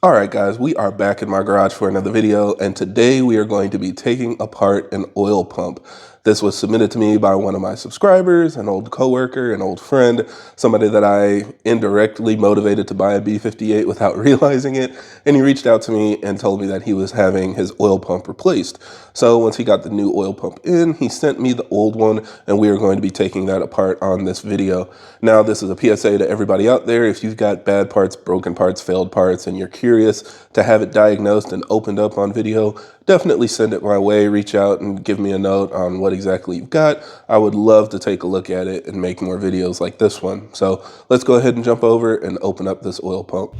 All right, guys, we are back in my garage for another video, and today we are going to be taking apart an oil pump. This was submitted to me by one of my subscribers, an old coworker, an old friend, somebody that I indirectly motivated to buy a B58 without realizing it, and he reached out to me and told me that he was having his oil pump replaced. So once he got the new oil pump in, he sent me the old one, and we are going to be taking that apart on this video. Now, this is a PSA to everybody out there. If you've got bad parts, broken parts, failed parts, and you're curious to have it diagnosed and opened up on video, definitely send it my way. Reach out and give me a note on what exactly you've got. I would love to take a look at it and make more videos like this one. So let's go ahead and jump over and open up this oil pump.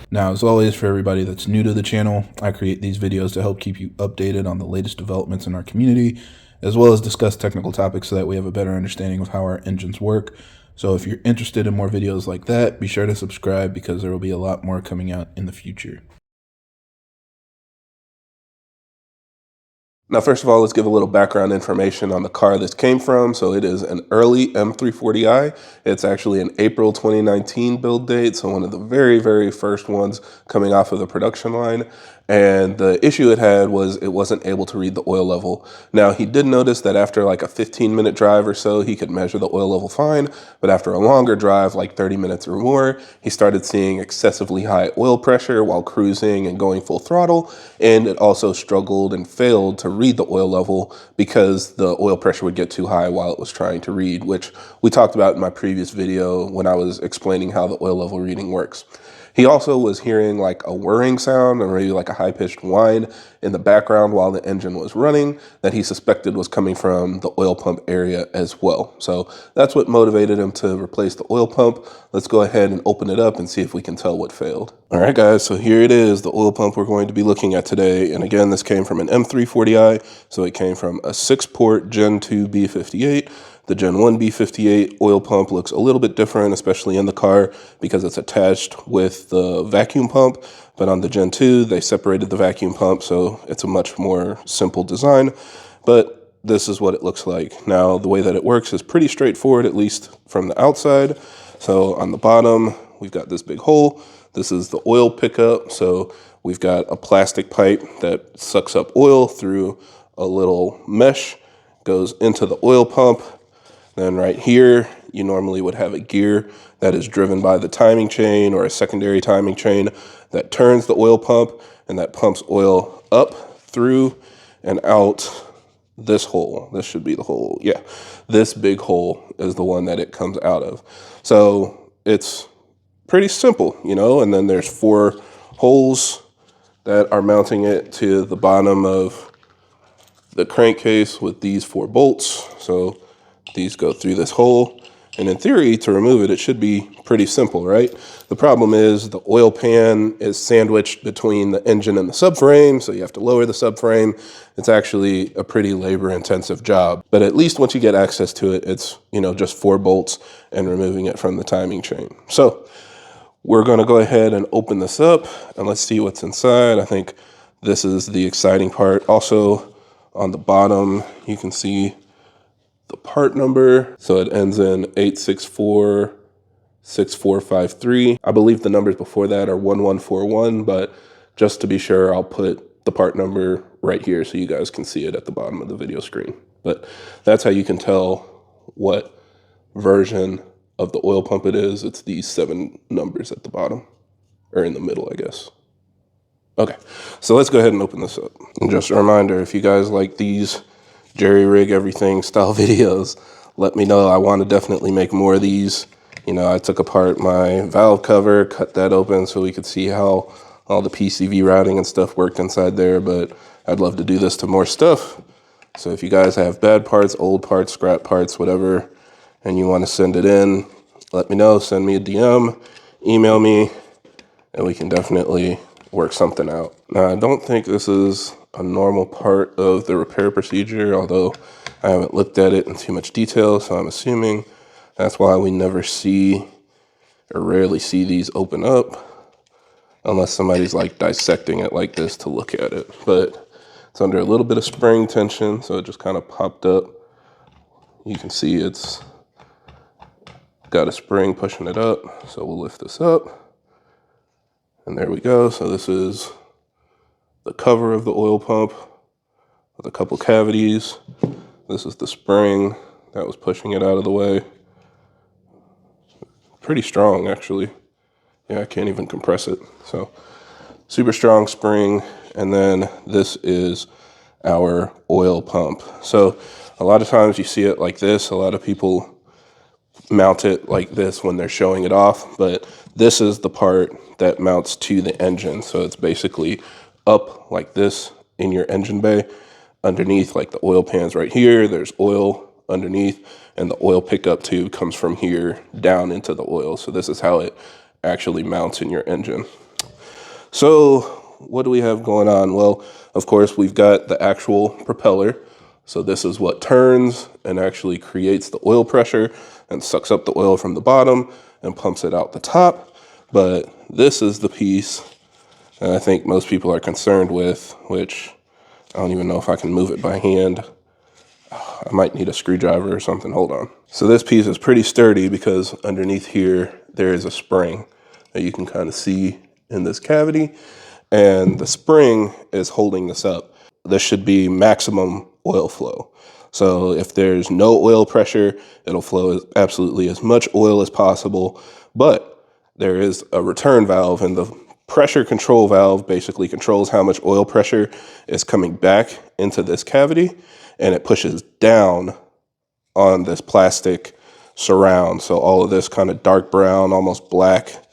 Now, as always, for everybody that's new to the channel, I create these videos to help keep you updated on the latest developments in our community, as well as discuss technical topics so that we have a better understanding of how our engines work. So if you're interested in more videos like that, be sure to subscribe because there will be a lot more coming out in the future. Now, first of all, let's give a little background information on the car this came from. So it is an early M340i. It's actually an April 2019 build date, so one of the very, very first ones coming off of the production line. And the issue it had was it wasn't able to read the oil level. Now, he did notice that after like a 15-minute drive or so, he could measure the oil level fine. But after a longer drive, like 30 minutes or more, he started seeing excessively high oil pressure while cruising and going full throttle. And it also struggled and failed to read the oil level because the oil pressure would get too high while it was trying to read, which we talked about in my previous video when I was explaining how the oil level reading works. He also was hearing like a whirring sound or maybe like a high-pitched whine in the background while the engine was running that he suspected was coming from the oil pump area as well. So that's what motivated him to replace the oil pump. Let's go ahead and open it up and see if we can tell what failed. All right, guys, so here it is, the oil pump we're going to be looking at today. And again, this came from an M340i, so it came from a 6-port Gen 2 B58. The Gen 1 B58 oil pump looks a little bit different, especially in the car, because it's attached with the vacuum pump. But on the Gen 2, they separated the vacuum pump, so it's a much more simple design. But this is what it looks like. Now, the way that it works is pretty straightforward, at least from the outside. So on the bottom, we've got this big hole. This is the oil pickup. So we've got a plastic pipe that sucks up oil through a little mesh, goes into the oil pump. Then right here, you normally would have a gear that is driven by the timing chain or a secondary timing chain that turns the oil pump and that pumps oil up, through, and out this hole. This should be the hole. Yeah, this big hole is the one that it comes out of. So it's pretty simple, you know, and then there's 4 holes that are mounting it to the bottom of the crankcase with these 4 bolts. So these go through this hole, and in theory, to remove it, it should be pretty simple, right? The problem is the oil pan is sandwiched between the engine and the subframe, so you have to lower the subframe. It's actually a pretty labor-intensive job, but at least once you get access to it, it's, you know, just 4 bolts and removing it from the timing chain. So we're going to go ahead and open this up, and let's see what's inside. I think this is the exciting part. Also, on the bottom, you can see the part number. So it ends in 8646453. I believe the numbers before that are 1141, but just to be sure, I'll put the part number right here so you guys can see it at the bottom of the video screen. But that's how you can tell what version of the oil pump it is. It's these 7 numbers at the bottom, or in the middle, I guess. Okay, so let's go ahead and open this up. And just a reminder, if you guys like these jerry rig everything style videos, let me know. I want to definitely make more of these. You know, I took apart my valve cover, cut that open so we could see how all the PCV routing and stuff worked inside there, but I'd love to do this to more stuff. So if you guys have bad parts, old parts, scrap parts, whatever, and you want to send it in, let me know. Send me a DM, email me, and we can definitely work something out. Now, I don't think this is a normal part of the repair procedure, although I haven't looked at it in too much detail, so I'm assuming that's why we never see or rarely see these open up, unless somebody's like dissecting it like this to look at it. But It's under a little bit of spring tension, so it just kind of popped up. You can see it's got a spring pushing it up. So we'll lift this up. And there we go. So this is the cover of the oil pump with a couple cavities. This is the spring that was pushing it out of the way. Pretty strong, actually. Yeah, I can't even compress it. So super strong spring. And then this is our oil pump. So a lot of times you see it like this. A lot of people mount it like this when they're showing it off, but this is the part that mounts to the engine. So it's basically up like this in your engine bay. Underneath, like the oil pan's right here, there's oil underneath, and the oil pickup tube comes from here down into the oil. So this is how it actually mounts in your engine. So what do we have going on? Well, of course, we've got the actual propeller. So this is what turns and actually creates the oil pressure and sucks up the oil from the bottom and pumps it out the top. But this is the piece that I think most people are concerned with, which I don't even know if I can move it by hand. I might need a screwdriver or something. Hold on. So this piece is pretty sturdy because underneath here, there is a spring that you can kind of see in this cavity. And the spring is holding this up. This should be maximum oil flow. So if there's no oil pressure, it'll flow absolutely as much oil as possible. But there is a return valve, and the pressure control valve basically controls how much oil pressure is coming back into this cavity, and it pushes down on this plastic surround. So all of this kind of dark brown, almost black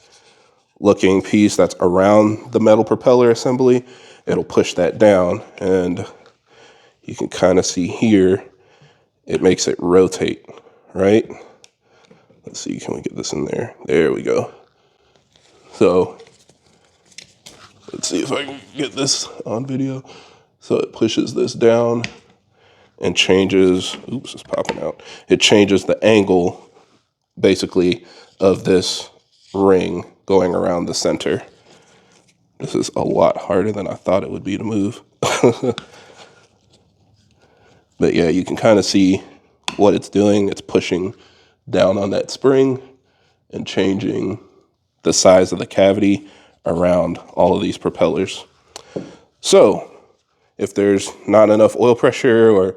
looking piece that's around the metal propeller assembly, it'll push that down, and you can kind of see here, it makes it rotate, right? Let's see, can we get this in there? There we go. So let's see if I can get this on video. So it pushes this down and changes, oops, it's popping out. It changes the angle, basically, of this ring going around the center. This is a lot harder than I thought it would be to move. But yeah, you can kind of see what it's doing. It's pushing down on that spring and changing the size of the cavity around all of these propellers. So if there's not enough oil pressure or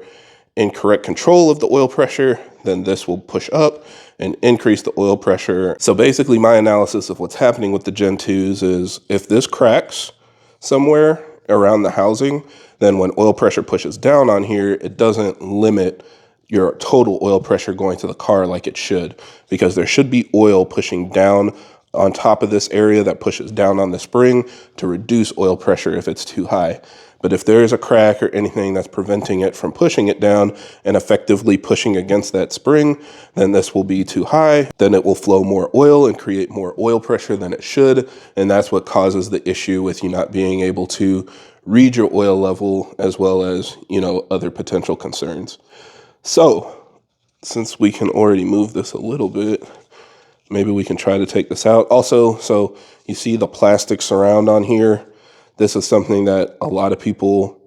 incorrect control of the oil pressure, then this will push up and increase the oil pressure. So basically my analysis of what's happening with the Gen 2s is if this cracks somewhere around the housing, then when oil pressure pushes down on here, it doesn't limit your total oil pressure going to the car like it should, because there should be oil pushing down on top of this area that pushes down on the spring to reduce oil pressure if it's too high. But if there is a crack or anything that's preventing it from pushing it down and effectively pushing against that spring, then this will be too high. Then it will flow more oil and create more oil pressure than it should. And that's what causes the issue with you not being able to read your oil level, as well as, other potential concerns. So since we can already move this a little bit, maybe we can try to take this out. Also, so you see the plastic surround on here. This is something that a lot of people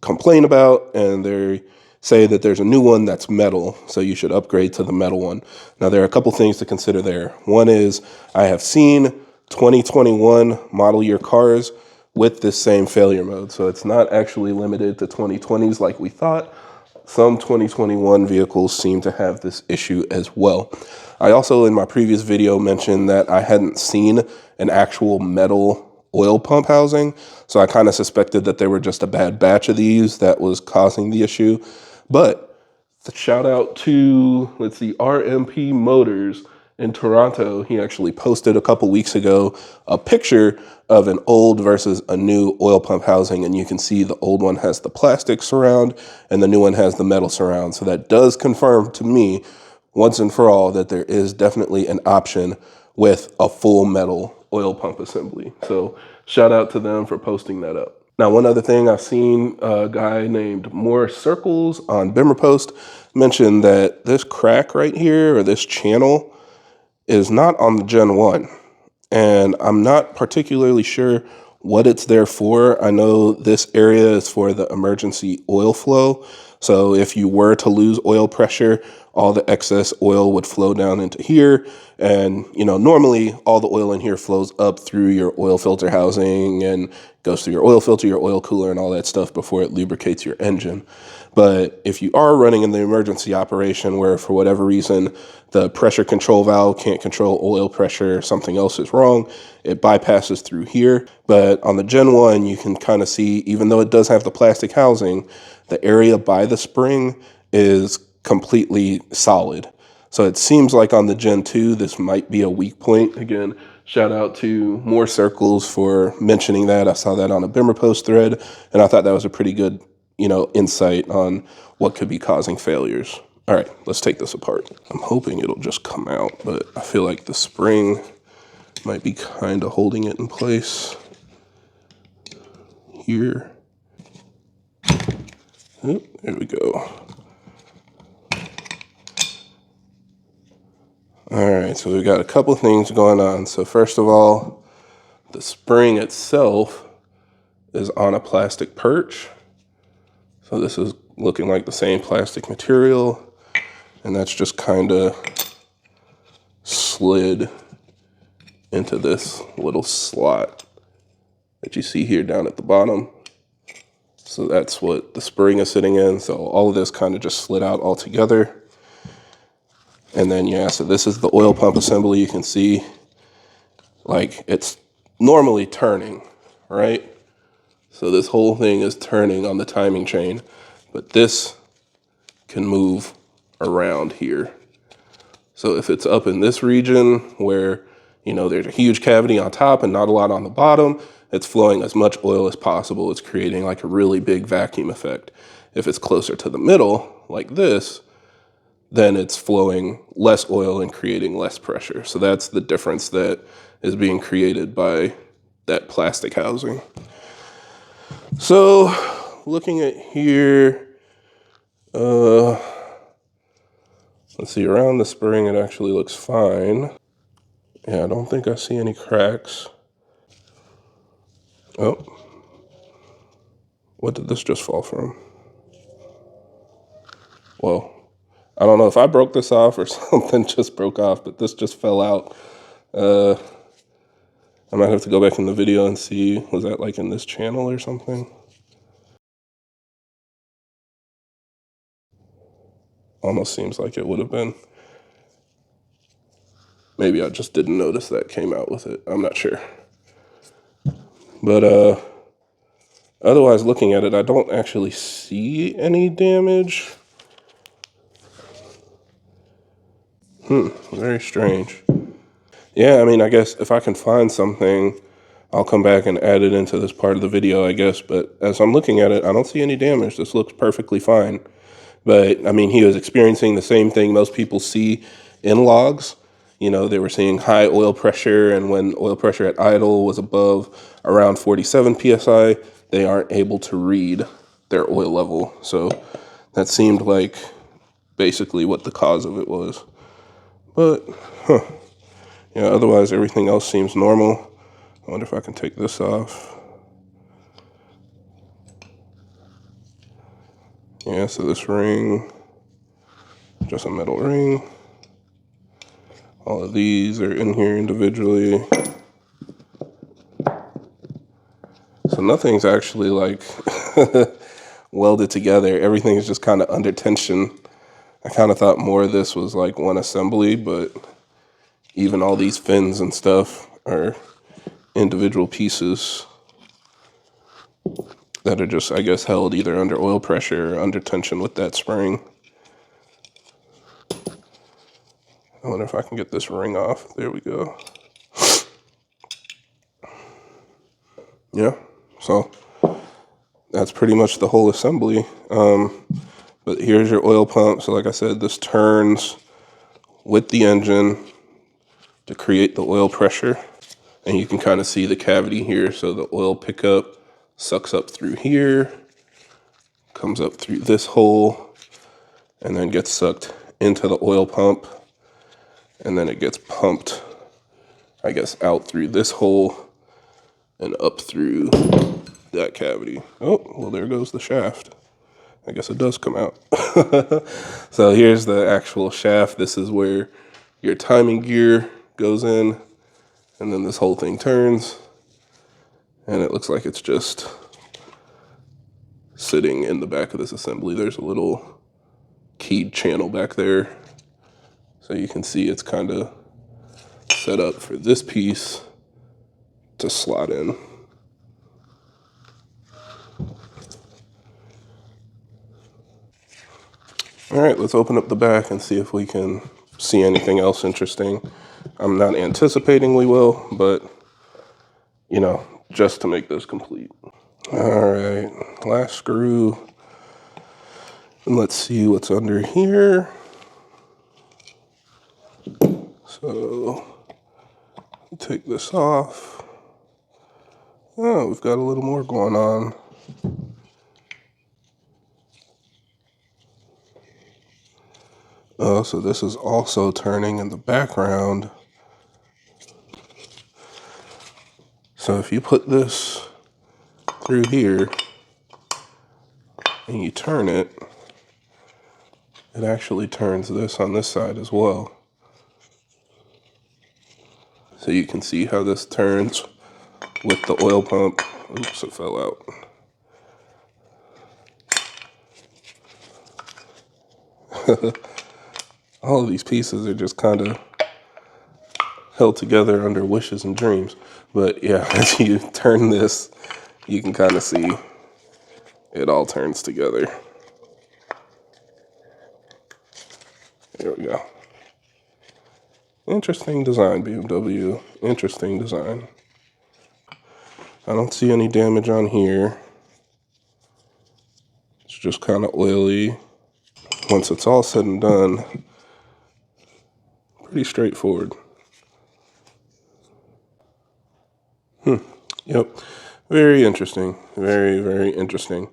complain about, and they say that there's a new one that's metal, so you should upgrade to the metal one. Now, there are a couple things to consider there. One is I have seen 2021 model year cars with this same failure mode, so it's not actually limited to 2020s like we thought. Some 2021 vehicles seem to have this issue as well. I also, in my previous video, mentioned that I hadn't seen an actual metal oil pump housing, so I kind of suspected that they were just a bad batch of these that was causing the issue. But shout out to, let's see, RMP Motors in Toronto. He actually posted a couple weeks ago a picture of an old versus a new oil pump housing, and you can see the old one has the plastic surround and the new one has the metal surround. So that does confirm to me once and for all that there is definitely an option with a full metal oil pump assembly. So shout out to them for posting that up. Now, one other thing, I've seen a guy named More Circles on BimmerPost mention that this crack right here, or this channel, is not on the Gen 1. And I'm not particularly sure what it's there for. I know this area is for the emergency oil flow. So if you were to lose oil pressure, all the excess oil would flow down into here. And, normally all the oil in here flows up through your oil filter housing and goes through your oil filter, your oil cooler, and all that stuff before it lubricates your engine. But if you are running in the emergency operation where for whatever reason the pressure control valve can't control oil pressure, something else is wrong, it bypasses through here. But on the Gen 1, you can kind of see, even though it does have the plastic housing, the area by the spring is completely solid. So it seems like on the Gen 2, this might be a weak point. Again, shout out to More Circles for mentioning that. I saw that on a Bimmer Post thread, and I thought that was a pretty good, insight on what could be causing failures. All right, let's take this apart. I'm hoping it'll just come out, but I feel like the spring might be kind of holding it in place here. Oh, there we go. All right, so we've got a couple things going on. So first of all, the spring itself is on a plastic perch. So this is looking like the same plastic material, and that's just kind of slid into this little slot that you see here down at the bottom. So that's what the spring is sitting in. So all of this kind of just slid out all together. And then, yeah, so this is the oil pump assembly. You can see, like, it's normally turning, right? So this whole thing is turning on the timing chain, but this can move around here. So if it's up in this region where, there's a huge cavity on top and not a lot on the bottom, it's flowing as much oil as possible. It's creating like a really big vacuum effect. If it's closer to the middle, like this, then it's flowing less oil and creating less pressure. So that's the difference that is being created by that plastic housing. So looking at here, let's see, around the spring it actually looks fine. Yeah, I don't think I see any cracks. Oh, what did this just fall from? Well, I don't know if I broke this off or something just broke off, but this just fell out. I might have to go back in the video and see, was that like in this channel or something? Almost seems like it would have been. Maybe I just didn't notice that came out with it. I'm not sure. But otherwise, looking at it, I don't actually see any damage. Very strange. Yeah, I mean, I guess if I can find something, I'll come back and add it into this part of the video, I guess. But as I'm looking at it, I don't see any damage. This looks perfectly fine. But, I mean, he was experiencing the same thing most people see in logs. They were seeing high oil pressure, and when oil pressure at idle was above around 47 psi, they aren't able to read their oil level. So that seemed like basically what the cause of it was. But, yeah, otherwise everything else seems normal. I wonder if I can take this off. Yeah, so this ring, just a metal ring. All of these are in here individually. So nothing's actually like welded together. Everything is just kind of under tension. I kind of thought more of this was like one assembly, but even all these fins and stuff are individual pieces that are just, I guess, held either under oil pressure or under tension with that spring. I wonder if I can get this ring off. There we go. Yeah, so that's pretty much the whole assembly. But here's your oil pump. So like I said, this turns with the engine to create the oil pressure. And you can kind of see the cavity here. So the oil pickup sucks up through here, comes up through this hole, and then gets sucked into the oil pump. And then it gets pumped, I guess, out through this hole and up through that cavity. Oh, well, there goes the shaft. I guess it does come out. So here's the actual shaft. This is where your timing gear goes in, and then this whole thing turns, and it looks like it's just sitting in the back of this assembly. There's a little keyed channel back there, so you can see it's kind of set up for this piece to slot in. All right, let's open up the back and see if we can see anything else interesting. I'm not anticipating we will, but, you know, just to make this complete. All right, last screw. And let's see what's under here. So, take this off. Oh, we've got a little more going on. Oh, so this is also turning in the background. So if you put this through here and you turn it, it actually turns this on this side as well. So you can see how this turns with the oil pump. Oops, it fell out. All of these pieces are just kind of held together under wishes and dreams. But yeah, as you turn this, you can kind of see it all turns together. There we go. Interesting design, BMW. Interesting design. I don't see any damage on here. It's just kind of oily. Once it's all said and done, pretty straightforward. Yep. Very interesting. Very, very interesting.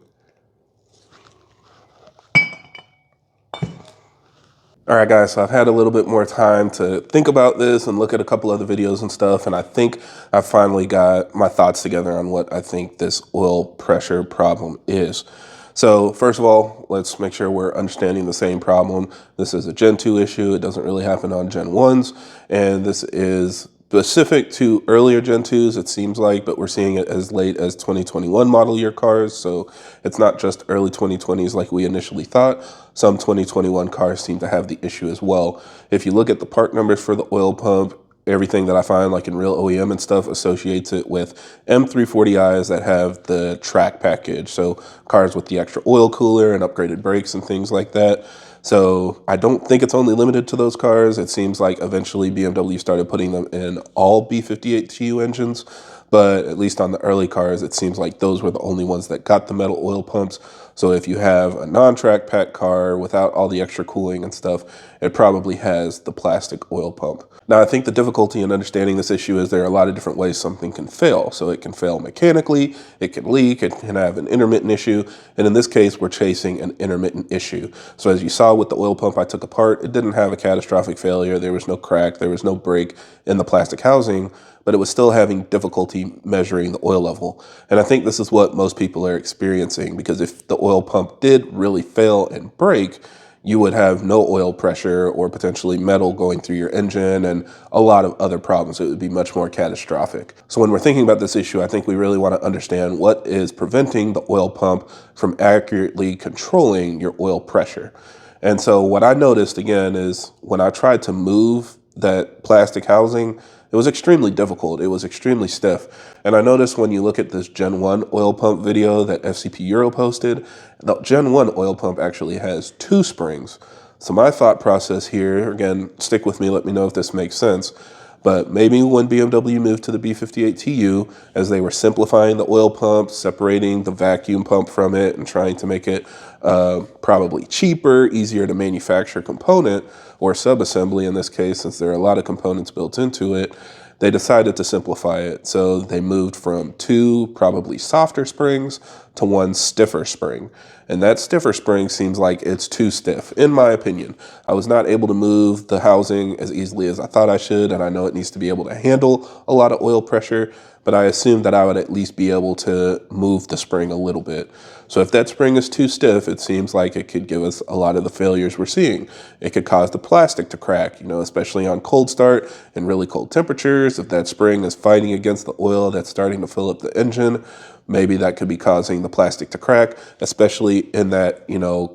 All right, guys, so I've had a little bit more time to think about this and look at a couple other videos and stuff, and I think I finally got my thoughts together on what I think this oil pressure problem is. So first of all, let's make sure we're understanding the same problem. This is a Gen 2 issue. It doesn't really happen on Gen 1s, and this is specific to earlier Gen 2s, it seems like, but we're seeing it as late as 2021 model year cars, so it's not just early 2020s like we initially thought. Some 2021 cars seem to have the issue as well. If you look at the part numbers for the oil pump, everything that I find, like in real OEM and stuff, associates it with M340Is that have the track package. So cars with the extra oil cooler and upgraded brakes and things like that. So I don't think it's only limited to those cars. It seems like eventually BMW started putting them in all B58 TU engines. But at least on the early cars, it seems like those were the only ones that got the metal oil pumps. So if you have a non-track pack car without all the extra cooling and stuff, it probably has the plastic oil pump. Now, I think the difficulty in understanding this issue is there are a lot of different ways something can fail. So it can fail mechanically, it can leak, it can have an intermittent issue. And in this case, we're chasing an intermittent issue. So as you saw with the oil pump I took apart, it didn't have a catastrophic failure. There was no crack, there was no break in the plastic housing, but it was still having difficulty measuring the oil level. And I think this is what most people are experiencing, because if the oil pump did really fail and break, you would have no oil pressure or potentially metal going through your engine and a lot of other problems. It would be much more catastrophic. So when we're thinking about this issue, I think we really want to understand what is preventing the oil pump from accurately controlling your oil pressure. And so what I noticed again is when I tried to move that plastic housing, it was extremely difficult. It was extremely stiff. And I noticed when you look at this Gen 1 oil pump video that FCP Euro posted, the Gen 1 oil pump actually has 2 springs. So my thought process here, again, stick with me, let me know if this makes sense, but maybe when BMW moved to the B58 TU, as they were simplifying the oil pump, separating the vacuum pump from it, and trying to make it probably cheaper, easier to manufacture component, or sub-assembly in this case, since there are a lot of components built into it, they decided to simplify it. So they moved from 2 probably softer springs to one stiffer spring. And that stiffer spring seems like it's too stiff, in my opinion. I was not able to move the housing as easily as I thought I should, and I know it needs to be able to handle a lot of oil pressure, but I assumed that I would at least be able to move the spring a little bit. So if that spring is too stiff, it seems like it could give us a lot of the failures we're seeing. It could cause the plastic to crack, especially on cold start and really cold temperatures. If that spring is fighting against the oil that's starting to fill up the engine, maybe that could be causing the plastic to crack, especially in that,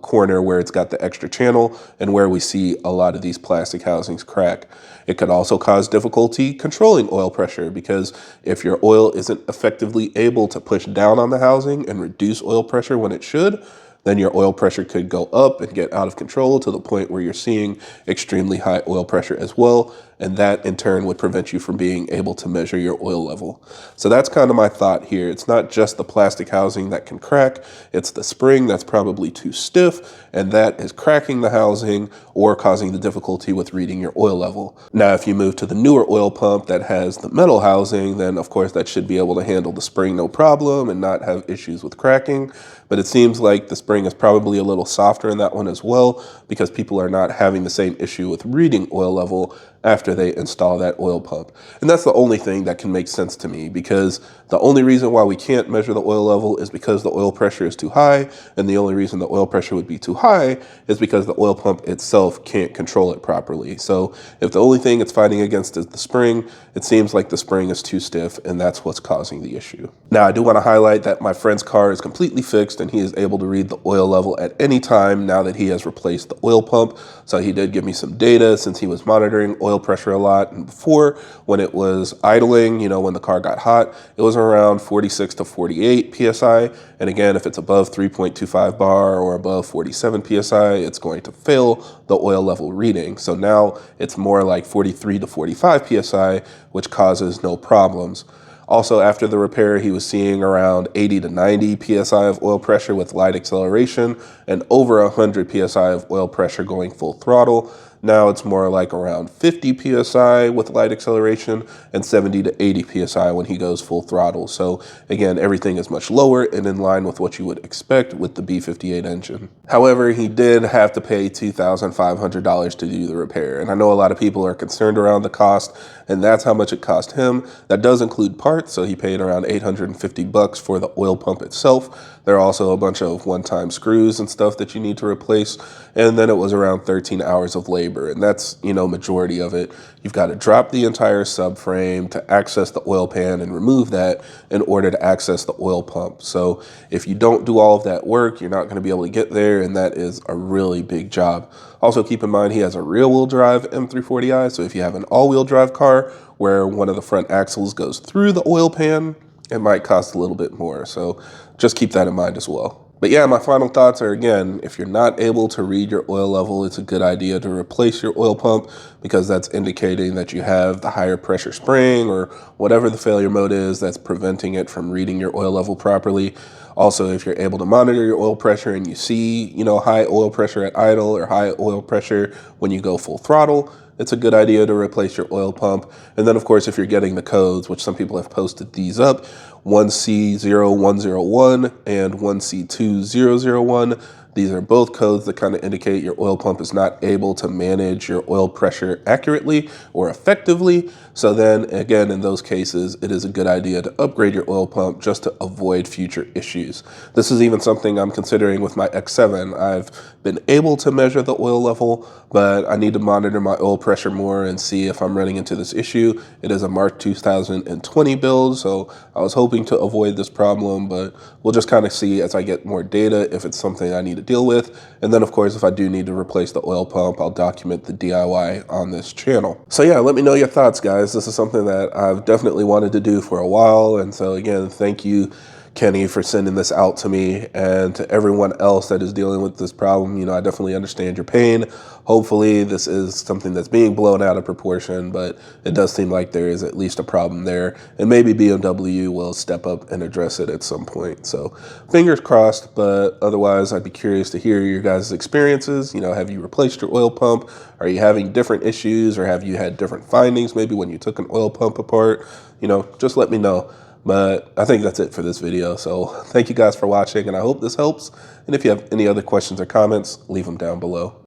corner where it's got the extra channel and where we see a lot of these plastic housings crack. It could also cause difficulty controlling oil pressure, because if your oil isn't effectively able to push down on the housing and reduce oil pressure when it should, then your oil pressure could go up and get out of control to the point where you're seeing extremely high oil pressure as well. And that in turn would prevent you from being able to measure your oil level. So that's kind of my thought here. It's not just the plastic housing that can crack, it's the spring that's probably too stiff, and that is cracking the housing or causing the difficulty with reading your oil level. Now, if you move to the newer oil pump that has the metal housing, then of course that should be able to handle the spring no problem and not have issues with cracking. But it seems like the spring is probably a little softer in that one as well, because people are not having the same issue with reading oil level after they install that oil pump. And that's the only thing that can make sense to me, because the only reason why we can't measure the oil level is because the oil pressure is too high, and the only reason the oil pressure would be too high is because the oil pump itself can't control it properly. So if the only thing it's fighting against is the spring, it seems like the spring is too stiff, and that's what's causing the issue. Now, I do want to highlight that my friend's car is completely fixed, and he is able to read the oil level at any time now that he has replaced the oil pump. So he did give me some data, since he was monitoring oil pressure a lot. And before, when it was idling, when the car got hot, it was around 46 to 48 PSI. And again, if it's above 3.25 bar or above 47 PSI, it's going to fail the oil level reading. So now it's more like 43 to 45 PSI, which causes no problems. Also, after the repair, he was seeing around 80 to 90 PSI of oil pressure with light acceleration and over 100 PSI of oil pressure going full throttle. Now it's more like around 50 PSI with light acceleration and 70 to 80 PSI when he goes full throttle. So again, everything is much lower and in line with what you would expect with the B58 engine. However, he did have to pay $2,500 to do the repair. And I know a lot of people are concerned around the cost, and that's how much it cost him. That does include parts, so he paid around $850 for the oil pump itself. There are also a bunch of one-time screws and stuff that you need to replace. And then it was around 13 hours of labor, and that's, majority of it. You've got to drop the entire subframe to access the oil pan and remove that in order to access the oil pump. So if you don't do all of that work, you're not going to be able to get there, and that is a really big job. Also, keep in mind he has a rear-wheel drive M340i, so if you have an all-wheel drive car where one of the front axles goes through the oil pan, it might cost a little bit more. So just keep that in mind as well. But yeah, my final thoughts are, again, if you're not able to read your oil level, it's a good idea to replace your oil pump, because that's indicating that you have the higher pressure spring or whatever the failure mode is that's preventing it from reading your oil level properly. Also, if you're able to monitor your oil pressure and you see, high oil pressure at idle or high oil pressure when you go full throttle, it's a good idea to replace your oil pump. And then, of course, if you're getting the codes, which some people have posted these up, 1C0101 and 1C2001, these are both codes that kind of indicate your oil pump is not able to manage your oil pressure accurately or effectively. So then, again, in those cases, it is a good idea to upgrade your oil pump just to avoid future issues. This is even something I'm considering with my X7. I've been able to measure the oil level, but I need to monitor my oil pressure more and see if I'm running into this issue. It is a March 2020 build, so I was hoping to avoid this problem, but we'll just kind of see as I get more data if it's something I need to deal with. And then, of course, if I do need to replace the oil pump, I'll document the DIY on this channel. So yeah, let me know your thoughts, guys. This is something that I've definitely wanted to do for a while. And so again, thank you, Kenny, for sending this out to me, and to everyone else that is dealing with this problem. I definitely understand your pain. Hopefully this is something that's being blown out of proportion, but it does seem like there is at least a problem there, and maybe BMW will step up and address it at some point. So fingers crossed, but otherwise I'd be curious to hear your guys' experiences. Have you replaced your oil pump? Are you having different issues, or have you had different findings maybe when you took an oil pump apart? Just let me know. But I think that's it for this video. So thank you guys for watching, and I hope this helps. And if you have any other questions or comments, leave them down below.